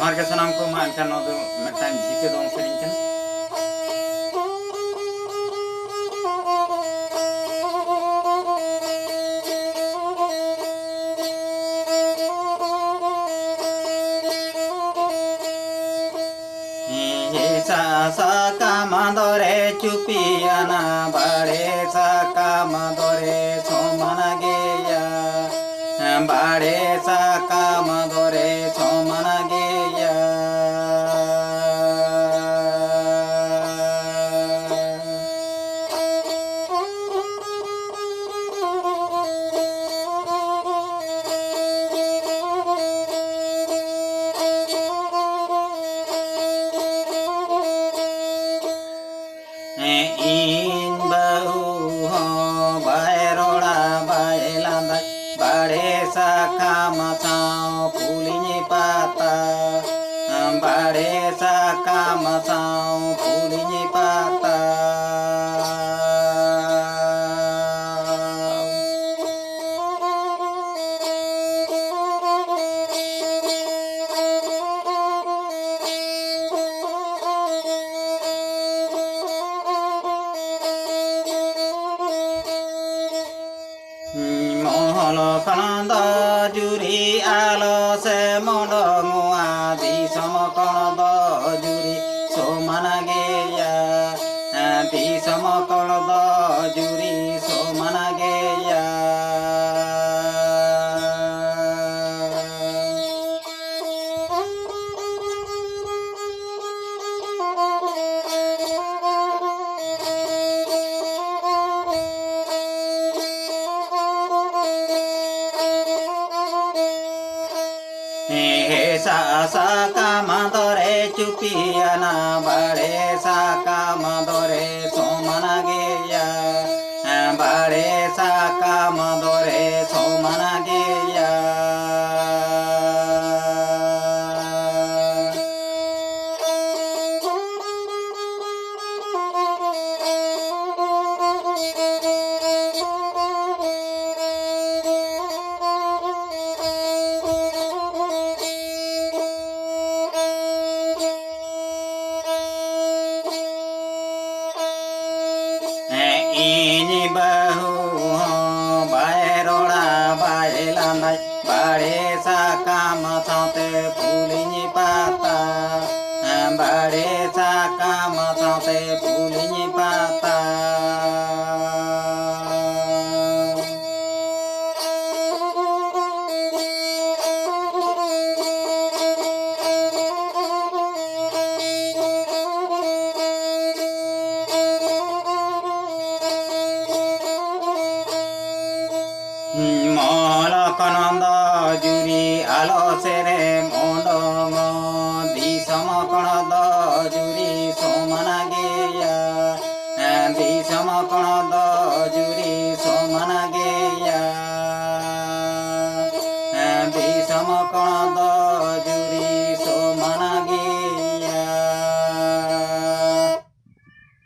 जोहार के सनाम को मा एनखान नो दो मिदटां झिके दं सेरिं काना Saka mandore chupiana bare saka mandore somana geya bare saka mandore somana geya in bau ho bai rola bai landai bare saka matau pulinyi pata bare saka matau pulinyi pata moholo kananda juri alo se mondo mua di samo kananda juri somana geya di samo kananda juri somana geya saka mandore chupiana bare saka mandore somana geya bare saka mandore somana geya ini bahu bai rola bai landai bare saka matante pulinyi pata bare saka matante pulinyi pata moholo kananda juri alo sere